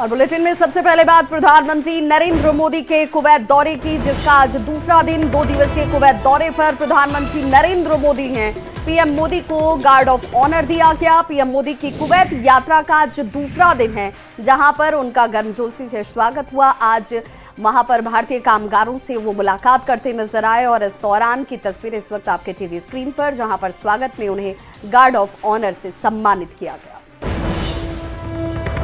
और बुलेटिन में सबसे पहले बात प्रधानमंत्री नरेंद्र मोदी के कुवैत दौरे की, जिसका आज दूसरा दिन 2 दिवसीय कुवैत दौरे पर प्रधानमंत्री नरेंद्र मोदी हैं। पीएम मोदी को गार्ड ऑफ ऑनर दिया गया। पीएम मोदी की कुवैत यात्रा का आज दूसरा दिन है, जहां पर उनका गर्मजोशी से स्वागत हुआ। आज वहां पर भारतीय कामगारों से वो मुलाकात करते नजर आए और इस दौरान की तस्वीर इस वक्त आपके टीवी स्क्रीन पर, जहां पर स्वागत में उन्हें गार्ड ऑफ ऑनर से सम्मानित किया गया।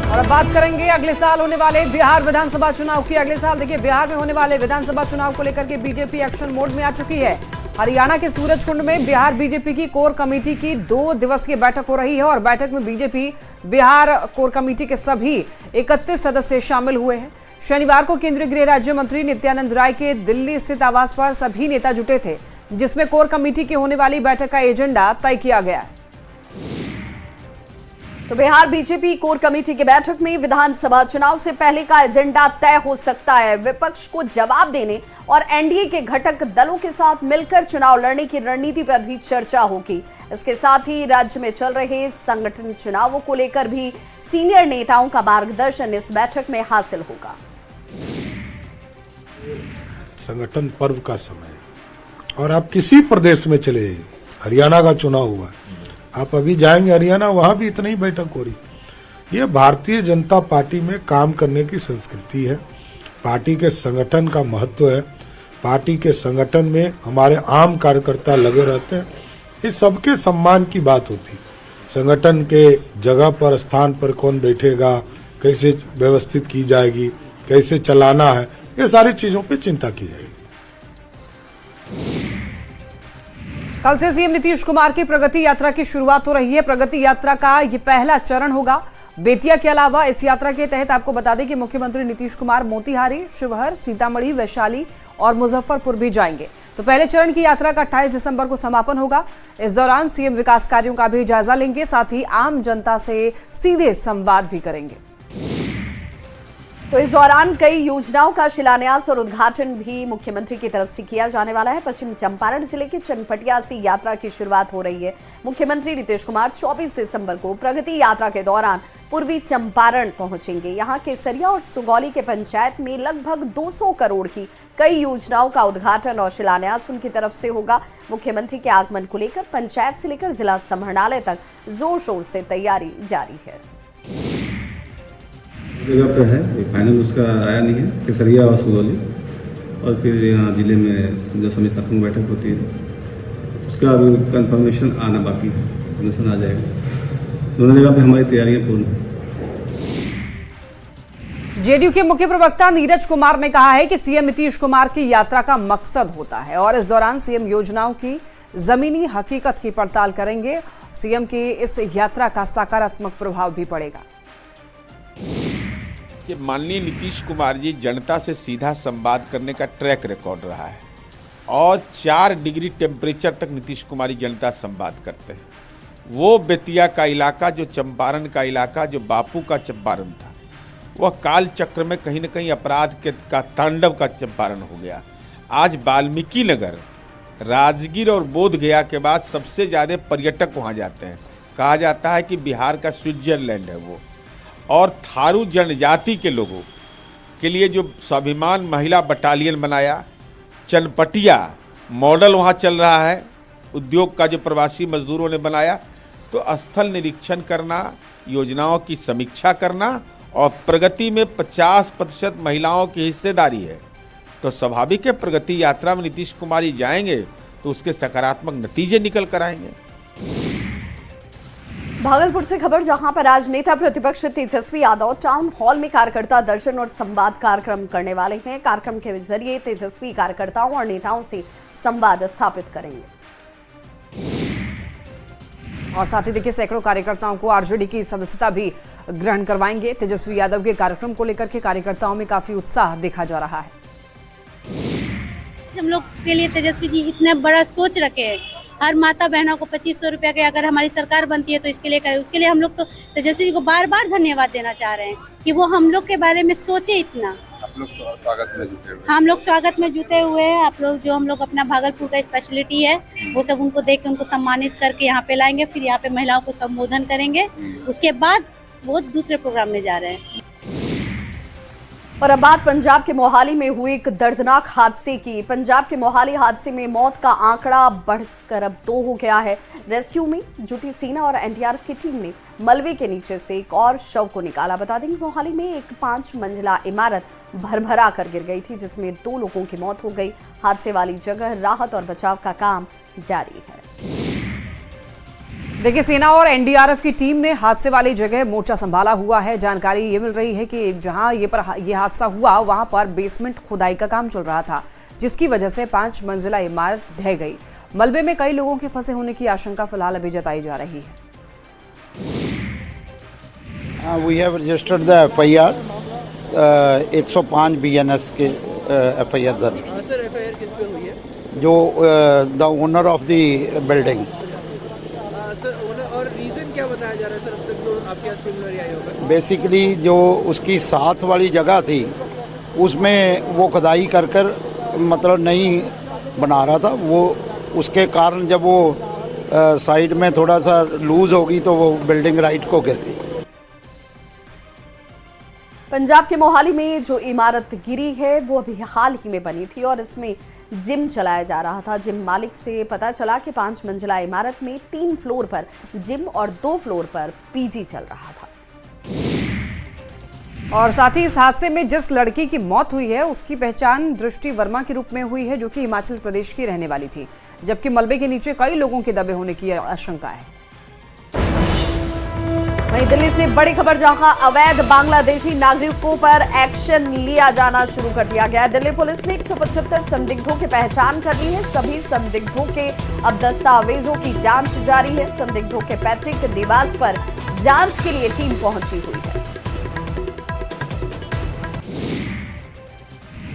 और अब बात करेंगे अगले साल होने वाले बिहार विधानसभा चुनाव की। अगले साल देखिए बिहार में होने वाले विधानसभा चुनाव को लेकर के बीजेपी एक्शन मोड में आ चुकी है। हरियाणा के सूरजकुंड में बिहार बीजेपी की कोर कमेटी की 2 दिवसीय बैठक हो रही है और बैठक में बीजेपी बिहार कोर कमेटी के सभी 31 सदस्य शामिल हुए हैं। शनिवार को केंद्रीय गृह राज्य मंत्री नित्यानंद राय के दिल्ली स्थित आवास पर सभी नेता जुटे थे, जिसमें कोर कमेटी की होने वाली बैठक का एजेंडा तय किया गया है। तो बिहार बीजेपी कोर कमेटी की बैठक में विधानसभा चुनाव से पहले का एजेंडा तय हो सकता है। विपक्ष को जवाब देने और एनडीए के घटक दलों के साथ मिलकर चुनाव लड़ने की रणनीति पर भी चर्चा होगी। इसके साथ ही राज्य में चल रहे संगठन चुनावों को लेकर भी सीनियर नेताओं का मार्गदर्शन इस बैठक में हासिल होगा। संगठन पर्व का समय और आप किसी प्रदेश में चले, हरियाणा का चुनाव हुआ, आप अभी जाएंगे हरियाणा, वहां भी इतनी ही बैठक हो रही। ये भारतीय जनता पार्टी में काम करने की संस्कृति है। पार्टी के संगठन का महत्व है। पार्टी के संगठन में हमारे आम कार्यकर्ता लगे रहते हैं। ये सबके सम्मान की बात होती है। संगठन के जगह पर, स्थान पर कौन बैठेगा, कैसे व्यवस्थित की जाएगी, कैसे चलाना है, ये सारी चीजों पे चिंता की जाएगी। कल से सीएम नीतीश कुमार की प्रगति यात्रा की शुरुआत हो रही है। प्रगति यात्रा का ये पहला चरण होगा। बेतिया के अलावा इस यात्रा के तहत आपको बता दें कि मुख्यमंत्री नीतीश कुमार मोतिहारी, शिवहर, सीतामढ़ी, वैशाली और मुजफ्फरपुर भी जाएंगे। तो पहले चरण की यात्रा का 28 दिसंबर को समापन होगा। इस दौरान सीएम विकास कार्यों का भी जायजा लेंगे, साथ ही आम जनता से सीधे संवाद भी करेंगे। तो इस दौरान कई योजनाओं का शिलान्यास और उद्घाटन भी मुख्यमंत्री की तरफ से किया जाने वाला है। पश्चिम चंपारण जिले के चनपटिया से यात्रा की शुरुआत हो रही है। मुख्यमंत्री नीतीश कुमार 24 दिसंबर को प्रगति यात्रा के दौरान पूर्वी चंपारण पहुंचेंगे। यहां केसरिया और सुगौली के पंचायत में लगभग 200 करोड़ की कई योजनाओं का उद्घाटन और शिलान्यास उनकी तरफ से होगा। मुख्यमंत्री के आगमन को लेकर पंचायत से लेकर जिला समाहरणालय तक जोर शोर से तैयारी जारी है। जगह पे है, फाइनल उसका आया नहीं है, केसरिया और सुगौली, और फिर यहाँ जिले में जो समिति स्थापना बैठक होती है उसका अभी कंफर्मेशन आना बाकी है, कंफर्मेशन आ जाएगा। दोनों जगह पे हमारी तैयारियां पूर्ण हैं। जेडीयू के मुख्य प्रवक्ता नीरज कुमार ने कहा है कि सीएम नीतीश कुमार की यात्रा का मकसद होता है और इस दौरान सीएम योजनाओं की जमीनी हकीकत की पड़ताल करेंगे। सीएम की इस यात्रा का सकारात्मक प्रभाव भी पड़ेगा। कि माननीय नीतीश कुमार जी जनता से सीधा संवाद करने का ट्रैक रिकॉर्ड रहा है और 4 डिग्री टेम्परेचर तक नीतीश कुमार जी जनता से संवाद करते हैं। वो बेतिया का इलाका, जो चंपारण का इलाका, जो बापू का चंपारण था, वह काल चक्र में कहीं न कहीं अपराध का तांडव का चंपारण हो गया। आज वाल्मीकि नगर, राजगीर और बोध गया के बाद सबसे ज़्यादा पर्यटक वहाँ जाते हैं। कहा जाता है कि बिहार का स्विट्जरलैंड है वो। और थारू जनजाति के लोगों के लिए जो स्वाभिमान महिला बटालियन बनाया, चनपटिया मॉडल वहाँ चल रहा है, उद्योग का जो प्रवासी मजदूरों ने बनाया, तो स्थल निरीक्षण करना, योजनाओं की समीक्षा करना और प्रगति में 50% महिलाओं की हिस्सेदारी है। तो स्वाभाविक है प्रगति यात्रा में नीतीश कुमार जी जाएंगे तो उसके सकारात्मक नतीजे निकल कर आएंगे। भागलपुर से खबर, जहां पर आज नेता प्रतिपक्ष तेजस्वी यादव टाउन हॉल में कार्यकर्ता दर्शन और संवाद कार्यक्रम करने वाले हैं। कार्यक्रम के जरिए तेजस्वी कार्यकर्ताओं और नेताओं से संवाद स्थापित करेंगे। और साथ ही देखिए सैकड़ों कार्यकर्ताओं को आरजेडी की सदस्यता भी ग्रहण करवाएंगे। तेजस्वी यादव के कार्यक्रम को लेकर के कार्यकर्ताओं में काफी उत्साह देखा जा रहा है। हम लोग के लिए तेजस्वी जी इतना बड़ा सोच रखे हैं। हर माता बहनों को 2500 रुपया के अगर हमारी सरकार बनती है तो इसके लिए करें। उसके लिए हम लोग तो तेजस्वी जी को बार बार धन्यवाद देना चाह रहे हैं कि वो हम लोग के बारे में सोचे इतना। आप लोग स्वागत में जुटे हुए, हम लोग स्वागत में जुटे हुए हैं। आप लोग जो हम लोग अपना भागलपुर का स्पेशलिटी है वो सब उनको देख के उनको सम्मानित करके यहाँ पे लाएंगे। फिर यहाँ पे महिलाओं को संबोधन करेंगे। उसके बाद वो दूसरे प्रोग्राम में जा रहे हैं। और अब बात पंजाब के मोहाली में हुए एक दर्दनाक हादसे की। पंजाब के मोहाली हादसे में मौत का आंकड़ा बढ़कर अब 2 हो गया है। रेस्क्यू में जुटी सेना और एनडीआरएफ की टीम ने मलबे के नीचे से एक और शव को निकाला। बता दें कि मोहाली में एक 5 मंजिला इमारत भरभरा कर गिर गई थी, जिसमें 2 लोगों की मौत हो गई। हादसे वाली जगह राहत और बचाव का काम जारी है। देखिए, सेना और एनडीआरएफ की टीम ने हादसे वाली जगह मोर्चा संभाला हुआ है। जानकारी ये मिल रही है कि जहां ये हादसा हुआ वहां पर बेसमेंट खुदाई का काम चल रहा था, जिसकी वजह से 5 मंजिला इमारत ढह गई। मलबे में कई लोगों के फंसे होने की आशंका फिलहाल अभी जताई जा रही है। We have registered the FIR 105 BNS के एफआईआर दर्ज। सर, एफआईआर किस पे हुई है? जो the owner of the building. Sir, और रीजन क्या बताया जा रहा है सर? अब तक जो आपके पास प्रिलिमिनरी आया होगा, बेसिकली जो उसकी साथ वाली जगह थी उसमें वो खुदाई कर मतलब नहीं बना रहा था वो, उसके कारण जब वो साइड में थोड़ा सा लूज होगी तो वो बिल्डिंग राइट को गिर गई। पंजाब के मोहाली में जो इमारत गिरी है वो अभी हाल ही में बनी थी और इसमें जिम चलाया जा रहा था। जिम मालिक से पता चला कि 5 मंजिला इमारत में 3 फ्लोर पर जिम और 2 फ्लोर पर पीजी चल रहा था। और साथ ही इस हादसे में जिस लड़की की मौत हुई है उसकी पहचान दृष्टि वर्मा के रूप में हुई है, जो कि हिमाचल प्रदेश की रहने वाली थी, जबकि मलबे के नीचे कई लोगों के दबे होने की आशंका है। वहीं दिल्ली से बड़ी खबर, जहां अवैध बांग्लादेशी नागरिकों पर एक्शन लिया जाना शुरू कर दिया गया है। दिल्ली पुलिस ने 175 संदिग्धों की पहचान कर ली है। सभी संदिग्धों के अब दस्तावेजों की जांच जारी है। संदिग्धों के पैतृक निवास पर जांच के लिए टीम पहुंची हुई है।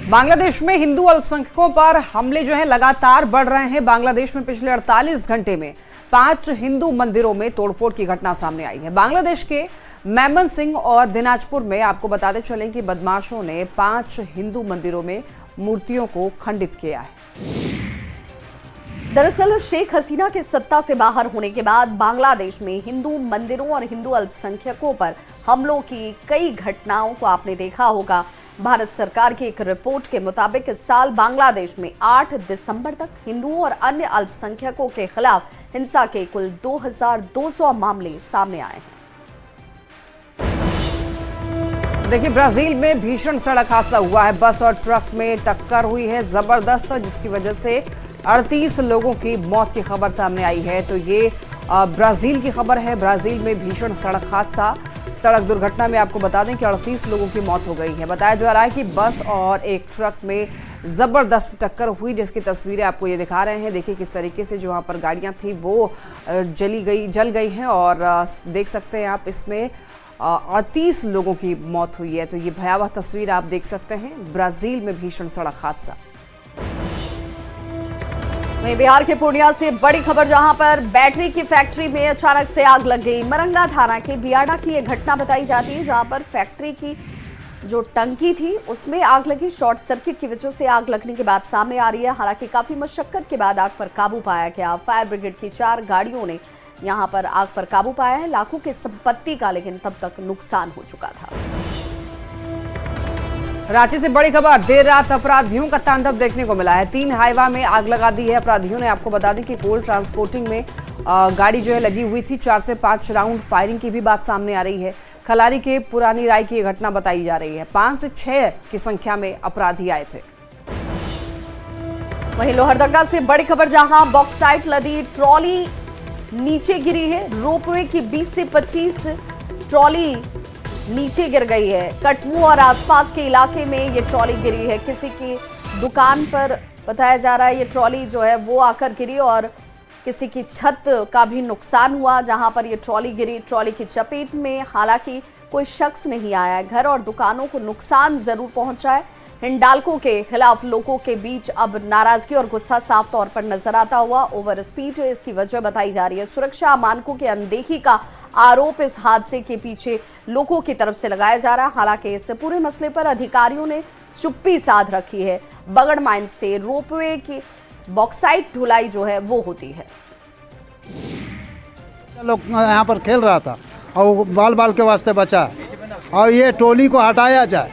बांग्लादेश में हिंदू अल्पसंख्यकों पर हमले जो है लगातार बढ़ रहे हैं। बांग्लादेश में पिछले 48 घंटे में 5 हिंदू मंदिरों में तोड़फोड़ की घटना सामने आई है। बांग्लादेश के मैमन सिंह और दिनाजपुर में आपको बताते चलें कि बदमाशों ने 5 हिंदू मंदिरों में मूर्तियों को खंडित किया है। दरअसल शेख हसीना के सत्ता से बाहर होने के बाद बांग्लादेश में हिंदू मंदिरों और हिंदू अल्पसंख्यकों पर हमलों की कई घटनाओं को आपने देखा होगा। भारत सरकार की एक रिपोर्ट के मुताबिक इस साल बांग्लादेश में 8 दिसंबर तक हिंदुओं और अन्य अल्पसंख्यकों के खिलाफ हिंसा के कुल 2200 मामले सामने आए हैं। देखिए, ब्राजील में भीषण सड़क हादसा हुआ है। बस और ट्रक में टक्कर हुई है जबरदस्त, जिसकी वजह से 38 लोगों की मौत की खबर सामने आई है। तो ये ब्राजील की खबर है। ब्राजील में भीषण सड़क हादसा, सड़क दुर्घटना में आपको बता दें कि 38 लोगों की मौत हो गई है। बताया जा रहा है कि बस और एक ट्रक में जबरदस्त टक्कर हुई, जिसकी तस्वीरें आपको ये दिखा रहे हैं। देखिए किस तरीके से जो वहाँ पर गाड़ियाँ थी वो जल गई हैं और देख सकते हैं आप, इसमें 38 लोगों की मौत हुई है। तो ये भयावह तस्वीर आप देख सकते हैं, ब्राजील में भीषण सड़क हादसा। वहीं बिहार के पूर्णिया से बड़ी खबर, जहां पर बैटरी की फैक्ट्री में अचानक से आग लग गई। मरंगा थाना के बियाडा की यह घटना बताई जाती है, जहां पर फैक्ट्री की जो टंकी थी उसमें आग लगी। शॉर्ट सर्किट की वजह से आग लगने की बात सामने आ रही है। हालांकि काफी मशक्कत के बाद आग पर काबू पाया गया। फायर ब्रिगेड की 4 गाड़ियों ने यहां पर आग पर काबू पाया है। लाखों की संपत्ति का लेकिन तब तक नुकसान हो चुका था। रांची से बड़ी खबर, देर रात अपराधियों का तांडव देखने को मिला है। 3 हाईवा में आग लगा दी है अपराधियों ने। आपको बता दें कि कोल ट्रांसपोर्टिंग में गाड़ी जो है लगी हुई थी। 4 से 5 राउंड फायरिंग की भी बात सामने आ रही है। खलारी के पुरानी राय की घटना बताई जा रही है। 5 से 6 की संख्या में अपराधी आए थे। वहीं लोहरदगा से बड़ी खबर, जहां बॉक्साइट लदी ट्रॉली नीचे गिरी है। रोपवे की 20 से 25 ट्रॉली नीचे गिर गई है। कटमू और आसपास के इलाके में ये ट्रॉली गिरी है। किसी की दुकान पर बताया जा रहा है ये ट्रॉली जो है वो आकर गिरी और किसी की छत का भी नुकसान हुआ जहां पर ये ट्रॉली गिरी। ट्रॉली की चपेट में हालांकि कोई शख्स नहीं आया है। घर और दुकानों को नुकसान जरूर पहुंचा है। हिंडाल्को के खिलाफ लोगों के बीच अब नाराजगी और गुस्सा साफ तौर पर नजर आता हुआ। ओवर स्पीड इसकी वजह बताई जा रही है। सुरक्षा मानकों की अनदेखी का आरोप इस हादसे के पीछे लोगों की तरफ से लगाया जा रहा है। हालांकि इस पूरे मसले पर अधिकारियों ने चुप्पी साध रखी है। बगड़ माइन से रोपवे की बॉक्साइट ढुलाई जो है वो होती है। लोग यहाँ पर खेल रहा था और बाल बाल के वास्ते बचा और ये टोली को हटाया जाए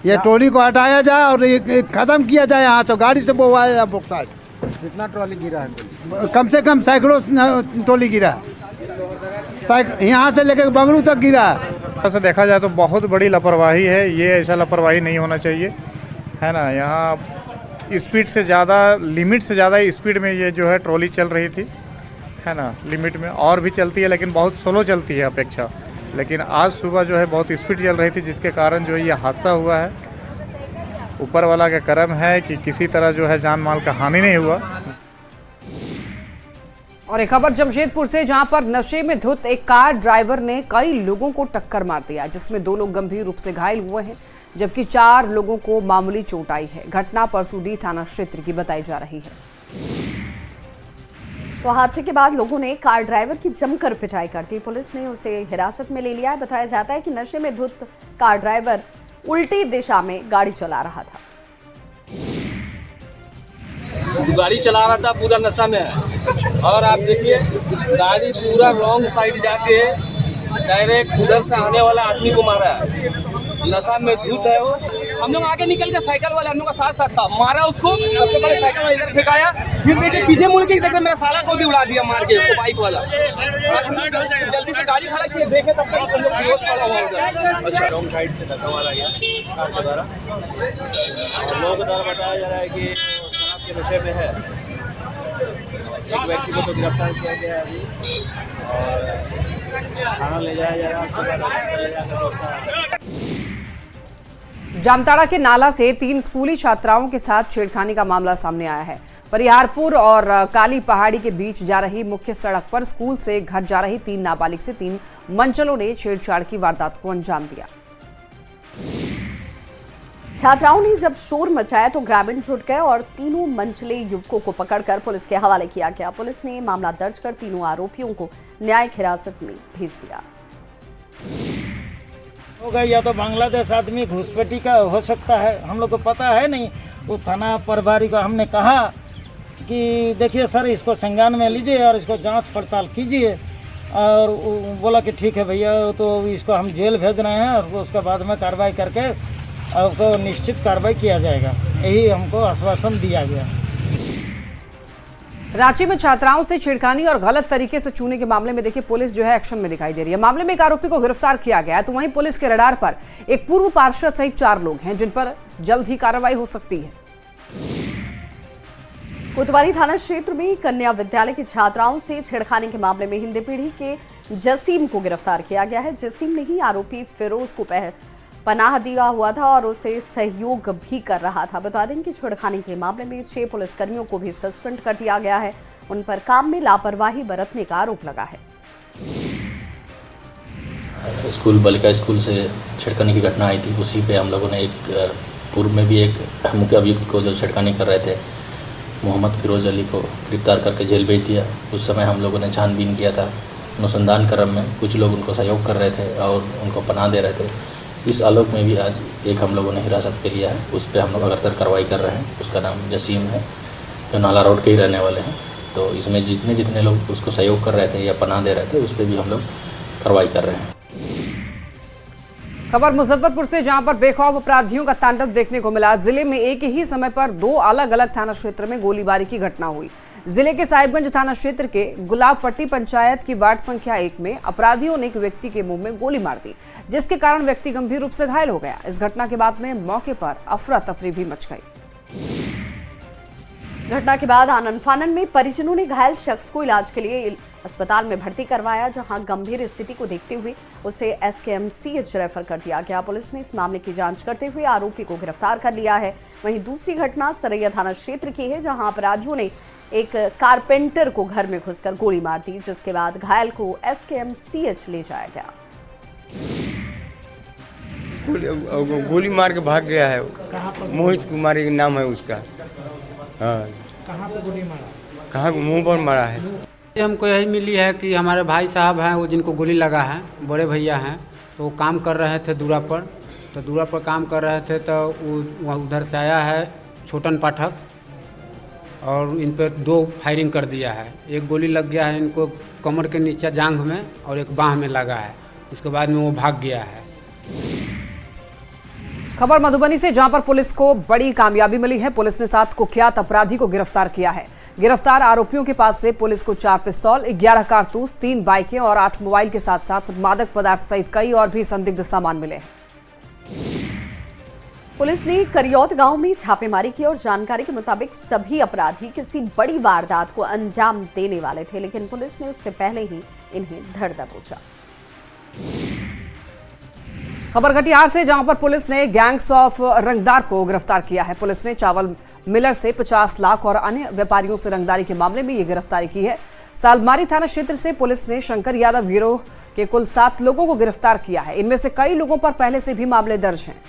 ये ट्रॉली को हटाया जाए और ये खत्म किया जाए यहाँ से, गाड़ी से बोवाया जाए बोक्साइड। कितना ट्रॉली गिरा है? कम से कम सैकड़ों ट्रॉली गिरा, यहाँ से लेकर बंगलू तक गिरा। ऐसा देखा जाए तो बहुत बड़ी लापरवाही है ये, ऐसा लापरवाही नहीं होना चाहिए, है ना। यहाँ स्पीड से ज़्यादा, लिमिट से ज़्यादा स्पीड में ये जो है ट्रॉली चल रही थी, है ना। लिमिट में और भी चलती है लेकिन बहुत स्लो चलती है अपेक्षा, लेकिन आज सुबह जो है बहुत स्पीड चल रही थी, जिसके कारण जो ये हादसा हुआ है। ऊपर वाला का करम है कि किसी तरह जो है जान माल का हानि नहीं हुआ। और एक खबर जमशेदपुर से, जहां पर नशे में धुत एक कार ड्राइवर ने कई लोगों को टक्कर मार दिया, जिसमें 2 लोग गंभीर रूप से घायल हुए हैं, जबकि 4 लोगों को मामूली चोट आई है। घटना परसूडी थाना क्षेत्र की बताई जा रही है। तो हादसे के बाद लोगों ने कार ड्राइवर की जमकर पिटाई कर दी। पुलिस ने उसे हिरासत में ले लिया है। बताया जाता है कि नशे में धुत कार ड्राइवर उल्टी दिशा में गाड़ी चला रहा था। गाड़ी चला रहा था, पूरा नशा में है। और आप देखिए गाड़ी पूरा रॉन्ग साइड जाके डायरेक्ट उधर से आने वाला आदमी को मारा है। नशा में धुत है वो। हम लोग आगे निकल के, साइकिल वाले हम लोग का साथ साथ था, मारा उसको। सबसे पहले साइकिल वाला इधर फेंकाया, फिर देखिए पीछे मुड़ के देखे मेरा साला को भी उड़ा दिया मार के, वो बाइक वाला। जल्दी से गाड़ी खड़ा किए, देखे तब तक हम लोग बेहोश पड़ा हुआ उधर। अच्छा, रॉन्ग साइड से धक्का मारा गया कार के द्वारा। और लोगों के द्वारा बताया जा रहा है कि शराब के नशे में है। एक व्यक्ति को तो गिरफ्तार किया गया है अभी और थाना ले जाया जा रहा है। जामताड़ा के नाला से 3 स्कूली छात्राओं के साथ छेड़खानी का मामला सामने आया है। परिहारपुर और काली पहाड़ी के बीच जा रही मुख्य सड़क पर स्कूल से घर जा रही 3 नाबालिग से 3 मंचलों ने छेड़छाड़ की वारदात को अंजाम दिया। छात्राओं ने जब शोर मचाया तो ग्रामीण जुट गए और तीनों मंचले युवकों को पकड़कर पुलिस के हवाले किया गया। पुलिस ने मामला दर्ज कर तीनों आरोपियों को न्यायिक हिरासत में भेज दिया। होगा या तो बांग्लादेश आदमी घुसपैठी का हो सकता है, हम लोग को पता है नहीं। वो थाना प्रभारी को हमने कहा कि देखिए सर, इसको संज्ञान में लीजिए और इसको जांच पड़ताल कीजिए। और बोला कि ठीक है भैया, तो इसको हम जेल भेज रहे हैं और उसके बाद में कार्रवाई करके आपको निश्चित कार्रवाई किया जाएगा, यही हमको आश्वासन दिया गया। रांची में छात्राओं से छेड़खानी और गलत तरीके से छूने के मामले में देखिए पुलिस जो है एक्शन में दिखाई दे रही है। मामले में एक आरोपी को गिरफ्तार किया गया है, तो वहीं पुलिस के रडार पर एक पूर्व पार्षद सहित 4 लोग हैं, जिन पर जल्द ही कार्रवाई हो सकती है। कोतवाली थाना क्षेत्र में कन्या विद्यालय की छात्राओं से छेड़खानी के मामले में हिंदी पीढ़ी के जसीम को गिरफ्तार किया गया है। जसीम ने ही आरोपी फिरोज को पनाह दिया हुआ था और उसे सहयोग भी कर रहा था। बता दें कि छेड़खानी के मामले में 6 पुलिसकर्मियों को भी सस्पेंड कर दिया गया है। उन पर काम में लापरवाही बरतने का आरोप लगा है। स्कूल बालिका स्कूल से छेड़खानी की घटना आई थी, उसी पे हम लोगों ने एक पूर्व में भी एक मुख्य अभियुक्त को जो छेड़खानी कर रहे थे मोहम्मद फिरोज अली को गिरफ्तार करके जेल भेज दिया। उस समय हम लोगों ने छानबीन किया था। अनुसंधान क्रम में कुछ लोग उनको सहयोग कर रहे थे और उनको पनाह दे रहे थे। इस आलोक में भी आज एक हम लोगों ने हिरासत पे लिया है, उस पर हम लोग अगरतर कार्रवाई कर रहे हैं। उसका नाम जसीम है, जो नाला रोड के ही रहने वाले हैं। तो इसमें जितने लोग उसको सहयोग कर रहे थे या पनाह दे रहे थे, उस पर भी हम लोग कार्रवाई कर रहे हैं। खबर मुजफ्फरपुर से, जहां पर बेखौफ अपराधियों का तांडव देखने को मिला। जिले में एक ही समय पर 2 अलग अलग थाना क्षेत्र में गोलीबारी की घटना हुई। जिले के साहिबगंज थाना क्षेत्र के गुलाबपट्टी पंचायत की वार्ड संख्या 1 में अपराधियों ने एक व्यक्ति के मुंह में गोली मार दी, जिसके कारण व्यक्ति गंभीर रूप से घायल हो गया। इस घटना के बाद में मौके पर अफरा तफरी भी मच गई। घटना के बाद आनन फानन में परिजनों ने घायल शख्स को इलाज के लिए अस्पताल में भर्ती करवाया, जहां गंभीर स्थिति को देखते हुए उसे SKMCH रेफर कर दिया गया। पुलिस ने इस मामले की जांच करते हुए आरोपी को गिरफ्तार कर लिया है। वहीं दूसरी घटना सरैया थाना क्षेत्र की है, जहां अपराधियों ने एक कारपेंटर को घर में घुसकर गोली मार दी, जिसके बाद घायल को SKMCH ले जाया गया। गोली मार के भाग गया है। मोहित कुमार के नाम है उसका। हाँ, कहाँ पे गोली मारा? कहाँ मुंह पर मारा है। हमको यही मिली है कि हमारे भाई साहब हैं, वो जिनको गोली लगा है, बड़े भैया हैं, तो वो काम कर रहे थे दूरा पर। तो दूरा पर काम कर रहे थे तो वो उधर से आया है छोटन पाठक और इन पर 2 फायरिंग कर दिया है। एक गोली लग गया है इनको कमर के नीचे जांघ में और एक बाह में लगा है। उसके बाद में वो भाग गया है। खबर मधुबनी से, जहां पर पुलिस को बड़ी कामयाबी मिली है। पुलिस ने 7 कुख्यात अपराधी को गिरफ्तार किया है। गिरफ्तार आरोपियों के पास से पुलिस को 4 पिस्तौल, 11 कारतूस, 3 बाइकें और 8 मोबाइल के साथ साथ मादक पदार्थ सहित कई और भी संदिग्ध सामान मिले हैं। पुलिस ने करियौत गांव में छापेमारी की और जानकारी के मुताबिक सभी अपराधी किसी बड़ी वारदात को अंजाम देने वाले थे, लेकिन पुलिस ने उससे पहले ही इन्हें धर दबोचा। खबर कटिहार से, जहां पर पुलिस ने गैंग्स ऑफ रंगदार को गिरफ्तार किया है। पुलिस ने चावल मिलर से 50 लाख और अन्य व्यापारियों से रंगदारी के मामले में ये गिरफ्तारी की है। सालमारी थाना क्षेत्र से पुलिस ने शंकर यादव गिरोह के कुल 7 लोगों को गिरफ्तार किया है। इनमें से कई लोगों पर पहले से भी मामले दर्ज हैं।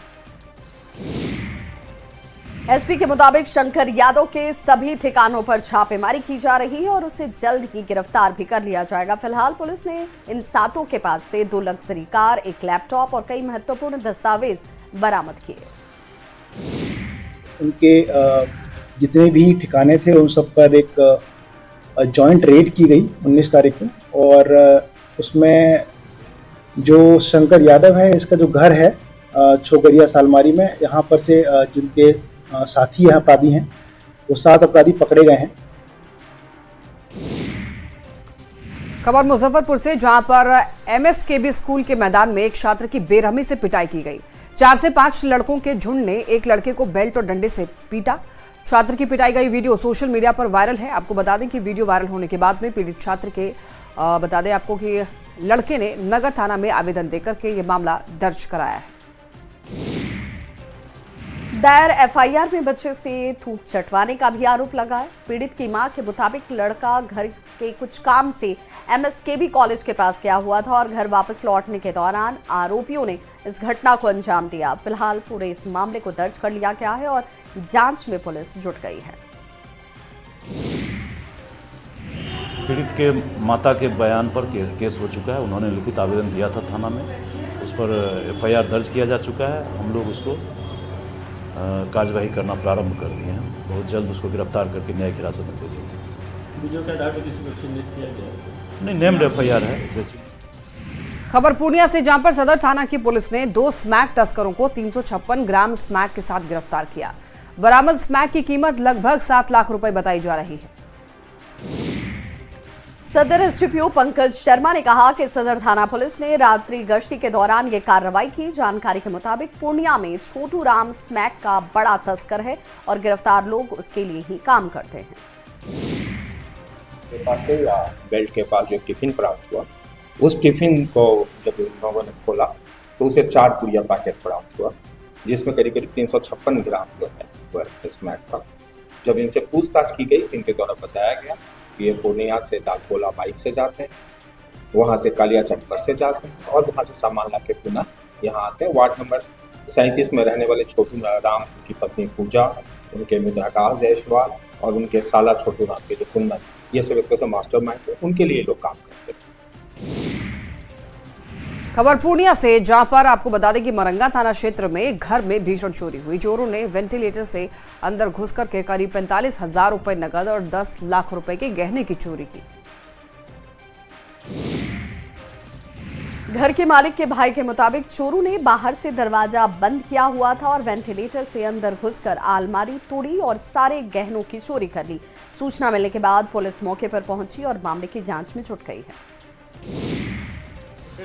एसपी के मुताबिक शंकर यादव के सभी ठिकानों पर छापेमारी की जा रही है और उसे जल्द ही गिरफ्तार भी कर लिया जाएगा। फिलहाल पुलिस ने इन 7 के पास से 2 लग्जरी कार, 1 लैपटॉप और कई महत्वपूर्ण दस्तावेज बरामद किए। उनके जितने भी ठिकाने थे उन सब पर एक जॉइंट रेड की गई 19 तारीख को, और उसमें जो शंकर यादव है, इसका जो घर है छोगरिया सालमारी में, यहाँ पर से जिनके साथी यहाँ अपराधी हैं वो 7 अपराधी पकड़े गए हैं। खबर मुजफ्फरपुर से, जहां पर एमएसकेबी स्कूल के मैदान में एक छात्र की बेरहमी से पिटाई की गई। 4 से 5 लड़कों के झुंड ने एक लड़के को बेल्ट और डंडे से पीटा। छात्र की पिटाई गई वीडियो सोशल मीडिया पर वायरल है। आपको बता दें कि वीडियो वायरल होने के बाद में पीड़ित छात्र के बता दें आपको कि लड़के ने नगर थाना में आवेदन देकर के ये मामला दर्ज कराया है। दायर एफआईआर में बच्चे से थूक चटवाने का भी आरोप लगा है। पीड़ित की मां के मुताबिक लड़का घर के कुछ काम से एमएसकेबी कॉलेज के पास गया हुआ था और घर वापस लौटने के दौरान आरोपियों ने इस घटना को अंजाम दिया। फिलहाल पूरे इस मामले को दर्ज कर लिया गया है और जांच में पुलिस जुट गई है। पीड़ित के माता के बयान पर केस हो चुका है। उन्होंने लिखित आवेदन दिया था थाना में, उस पर एफआईआर दर्ज किया जा चुका है। हम लोग उसको कार्यवाही करना प्रारंभ कर दिए हैं। बहुत जल्द उसको गिरफ्तार करके न्यायिक हिरासत में भेजेंगे। वीडियो के आधार पर किसी को चिन्हित किया गया नहीं, नेम्ड एफआईआर है। खबर पूर्णिया से, जहां पर सदर थाना की पुलिस ने 2 स्मैक तस्करों को 356 ग्राम स्मैक के साथ गिरफ्तार किया। बरामद स्मैक की कीमत लगभग 7 लाख रुपए बताई जा रही है। सदर एसडीपीओ पंकज शर्मा ने कहा कि सदर थाना पुलिस ने रात्रि गश्ती के दौरान ये कार्रवाई की। जानकारी के मुताबिक पूर्णिया में छोटू राम स्मैक का बड़ा तस्कर है और गिरफ्तार लोग उसके लिए ही काम करते हैं। के पास से बेल्ट के पास जो टिफिन प्राप्त हुआ, उस टिफिन को जब लोगों ने खोला तो उसे 4 पुड़िया पैकेट प्राप्त हुआ, जिसमें करीब करीब 356 ग्राम जो है वह स्मैक था। जब इनसे पूछताछ की गई, इनके द्वारा बताया गया कि ये पूर्णिया से दालकोला बाइक से जाते हैं, वहाँ से कालियाचक बस से जाते हैं और वहाँ से सामान ला के पुनः यहाँ आते हैं। वार्ड नंबर 37 में रहने वाले छोटू राम की पत्नी पूजा, उनके मित्र आकाश जायसवाल और उनके साला छोटू राम के जो कुंदन, ये सब एक तरह से मास्टरमाइंड है, उनके लिए लोग काम करते हैं। खबर पूर्णिया से, जहां पर आपको बता दें कि मरंगा थाना क्षेत्र में घर में भीषण चोरी हुई। चोरों ने वेंटिलेटर से अंदर घुस करके करीब 45,000 रुपए नकद और 10 लाख रुपए के गहने की चोरी की। घर के मालिक के भाई के मुताबिक चोरों ने बाहर से दरवाजा बंद किया हुआ था और वेंटिलेटर से अंदर घुसकर अलमारी तोड़ी और सारे गहनों की चोरी कर ली। सूचना मिलने के बाद पुलिस मौके पर पहुंची और मामले की जांच में जुट गई है।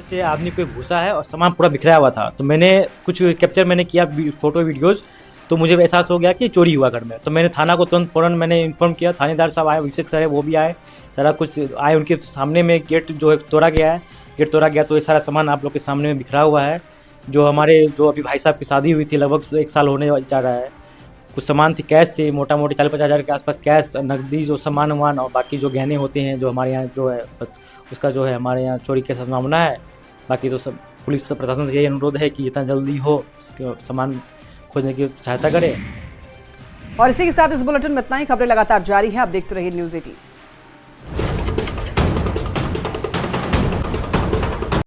से आदमी कोई घुसा है और सामान पूरा बिखराया हुआ था, तो मैंने कुछ कैप्चर मैंने किया फोटो वीडियोस, तो मुझे एहसास हो गया कि चोरी हुआ घर में। तो मैंने थाना को तुरंत फ़ौरन मैंने इन्फॉर्म किया। थानेदार साहब आए, अभिषेक सर है वो भी आए, सारा कुछ आए। उनके सामने में गेट जो है तोड़ा गया है, गेट तोड़ा गया तो ये सारा सामान आप लोग के सामने में बिखरा हुआ है। जो हमारे जो अभी भाई साहब की शादी हुई थी, लगभग 1 साल होने जा रहा है, कुछ सामान थी, कैश थी, मोटा मोटी 40-50 हज़ार के आसपास कैश, नकदी जो सामान वामान और बाकी जो गहने होते हैं जो हमारे यहाँ जो है, बस उसका जो है हमारे यहाँ चोरी का संभावना है। बाकी तो सब पुलिस प्रशासन से यही अनुरोध है कि जितना जल्दी हो सामान खोजने की सहायता करें। और इसी के साथ इस बुलेटिन में इतना ही। खबरें लगातार जारी है, आप देखते रहिए न्यूज़ 18।